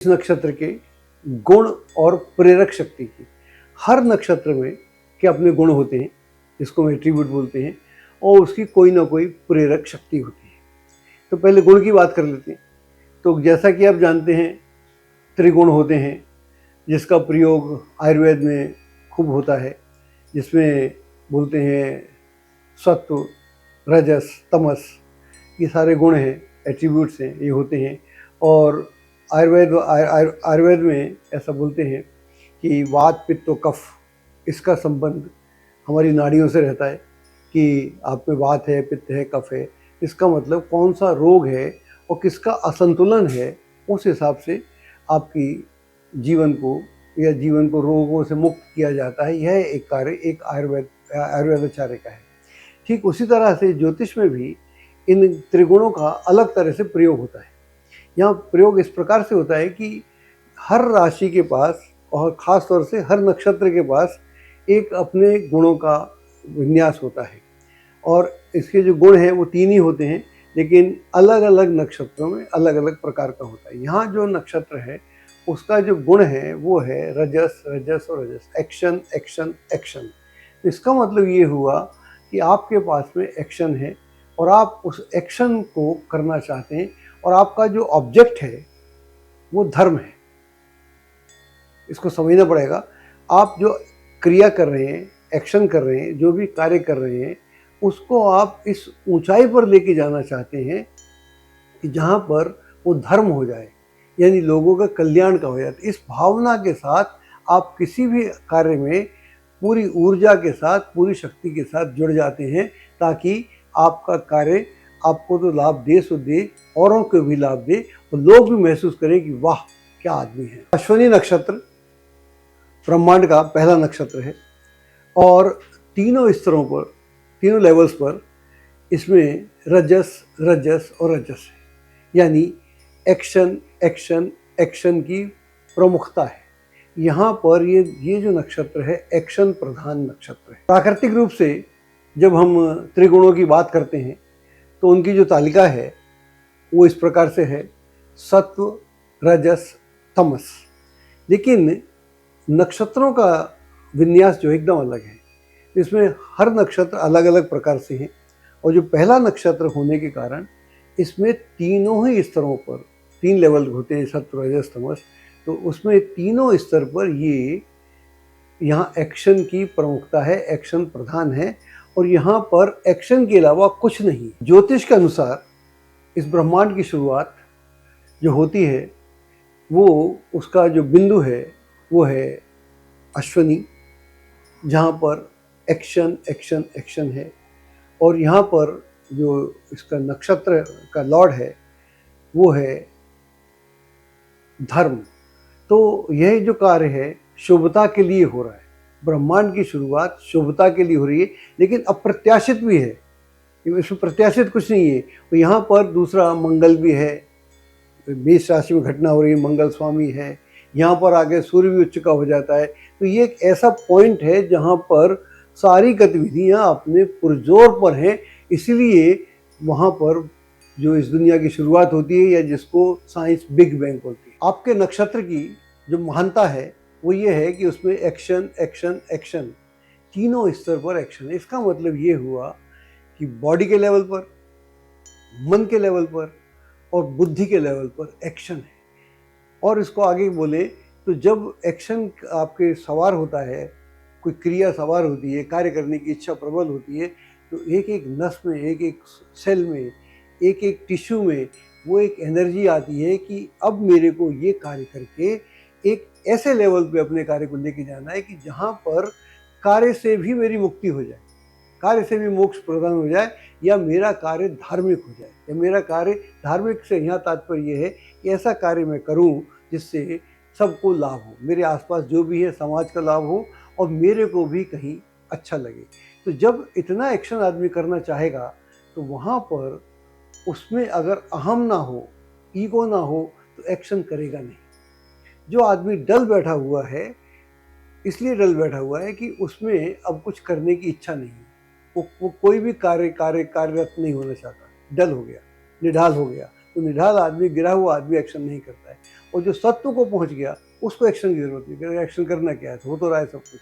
इस नक्षत्र के गुण और प्रेरक शक्ति की। हर नक्षत्र में के अपने गुण होते हैं, जिसको हम एट्रीब्यूट बोलते हैं, और उसकी कोई ना कोई प्रेरक शक्ति होती है। तो पहले गुण की बात कर लेते हैं। तो जैसा कि आप जानते हैं, त्रिगुण होते हैं, जिसका प्रयोग आयुर्वेद में खूब होता है, जिसमें बोलते हैं सत्व, रजस, तमस, ये सारे गुण हैं, एट्रीब्यूट्स हैं, ये होते हैं। और आयुर्वेद में ऐसा बोलते हैं कि वात, पित्त और कफ, इसका संबंध हमारी नाड़ियों से रहता है कि आप में वात है, पित्त है, कफ है। इसका मतलब कौन सा रोग है और किसका असंतुलन है, उस हिसाब से आपकी जीवन को रोगों से मुक्त किया जाता है। यह एक कार्य एक आयुर्वेदाचार्य का है। ठीक उसी तरह से ज्योतिष में भी इन त्रिगुणों का अलग तरह से प्रयोग होता है। यहाँ प्रयोग इस प्रकार से होता है कि हर राशि के पास और ख़ास तौर से हर नक्षत्र के पास एक अपने गुणों का विन्यास होता है। और इसके जो गुण हैं वो तीन ही होते हैं, लेकिन अलग अलग नक्षत्रों में अलग अलग प्रकार का होता है। यहाँ जो नक्षत्र है उसका जो गुण है वो है रजस, रजस और रजस, एक्शन एक्शन एक्शन। तो इसका मतलब ये हुआ कि आपके पास में एक्शन है और आप उस एक्शन को करना चाहते हैं, और आपका जो ऑब्जेक्ट है वो धर्म है। इसको समझना पड़ेगा। आप जो क्रिया कर रहे हैं, एक्शन कर रहे हैं, जो भी कार्य कर रहे हैं, उसको आप इस ऊंचाई पर लेके जाना चाहते हैं कि जहाँ पर वो धर्म हो जाए, यानी लोगों का कल्याण का हो जाए। इस भावना के साथ आप किसी भी कार्य में पूरी ऊर्जा के साथ, पूरी शक्ति के साथ जुड़ जाते हैं, ताकि आपका कार्य आपको तो लाभ दे सो दे, औरों को भी लाभ दे, और लोग भी महसूस करें कि वाह क्या आदमी है। अश्विनी नक्षत्र ब्रह्मांड का पहला नक्षत्र है और तीनों स्तरों पर, तीनों लेवल्स पर इसमें रजस, रजस और रजस है, यानी एक्शन एक्शन एक्शन की प्रमुखता है। यहाँ पर ये जो नक्षत्र है एक्शन प्रधान नक्षत्र है। प्राकृतिक रूप से जब हम त्रिगुणों की बात करते हैं तो उनकी जो तालिका है वो इस प्रकार से है: सत्व, रजस, तमस। लेकिन नक्षत्रों का विन्यास जो एकदम अलग है, इसमें हर नक्षत्र अलग अलग प्रकार से हैं। और जो पहला नक्षत्र होने के कारण इसमें तीनों ही स्तरों पर, तीन लेवल होते हैं, सत्व, रजस, तमस। तो उसमें तीनों स्तर पर ये यहाँ एक्शन की प्रमुखता है, एक्शन प्रधान है, और यहाँ पर एक्शन के अलावा कुछ नहीं। ज्योतिष के अनुसार इस ब्रह्मांड की शुरुआत जो होती है वो, उसका जो बिंदु है वो है अश्विनी, जहाँ पर एक्शन एक्शन एक्शन है। और यहाँ पर जो इसका नक्षत्र का लॉर्ड है वो है धर्म। तो यह जो कार्य है शुभता के लिए हो रहा है। ब्रह्मांड की शुरुआत शुभता के लिए हो रही है, लेकिन अप्रत्याशित भी है, इसमें प्रत्याशित कुछ नहीं है। तो यहाँ पर दूसरा मंगल भी है, मेष राशि में घटना हो रही है, मंगल स्वामी है। यहाँ पर आगे सूर्य भी उच्च का हो जाता है। तो ये एक ऐसा पॉइंट है जहाँ पर सारी गतिविधियाँ अपने पुरजोर पर हैं। इसलिए वहाँ पर जो इस दुनिया की शुरुआत होती है, या जिसको साइंस बिग बैंग बोलती है। आपके नक्षत्र की जो महानता है वो ये है कि उसमें एक्शन एक्शन एक्शन, तीनों स्तर पर एक्शन है। इसका मतलब ये हुआ कि बॉडी के लेवल पर, मन के लेवल पर और बुद्धि के लेवल पर एक्शन है। और इसको आगे बोले तो जब एक्शन आपके सवार होता है, कोई क्रिया सवार होती है, कार्य करने की इच्छा प्रबल होती है, तो एक एक नस में, एक एक सेल में, एक एक टिश्यू में वो एक एनर्जी आती है कि अब मेरे को ये कार्य करके एक ऐसे लेवल पे अपने कार्य को लेके जाना है कि जहाँ पर कार्य से भी मेरी मुक्ति हो जाए, कार्य से भी मोक्ष प्रदान हो जाए, या मेरा कार्य धार्मिक हो जाए। या मेरा कार्य धार्मिक से यहाँ तात्पर्य ये है कि ऐसा कार्य मैं करूँ जिससे सबको लाभ हो, मेरे आसपास जो भी है समाज का लाभ हो, और मेरे को भी कहीं अच्छा लगे। तो जब इतना एक्शन आदमी करना चाहेगा तो वहाँ पर उसमें अगर अहम ना हो, ईगो ना हो, तो एक्शन करेगा नहीं। जो आदमी डल बैठा हुआ है, इसलिए डल बैठा हुआ है कि उसमें अब कुछ करने की इच्छा नहीं है। वो कोई भी कार्यरत नहीं होना चाहता, डल हो गया, निढाल हो गया। तो निढाल आदमी, गिरा हुआ आदमी एक्शन नहीं करता है। और जो सत्व को पहुंच गया उसको एक्शन की जरूरत नहीं, एक्शन करना क्या है, हो तो रहा है सब कुछ।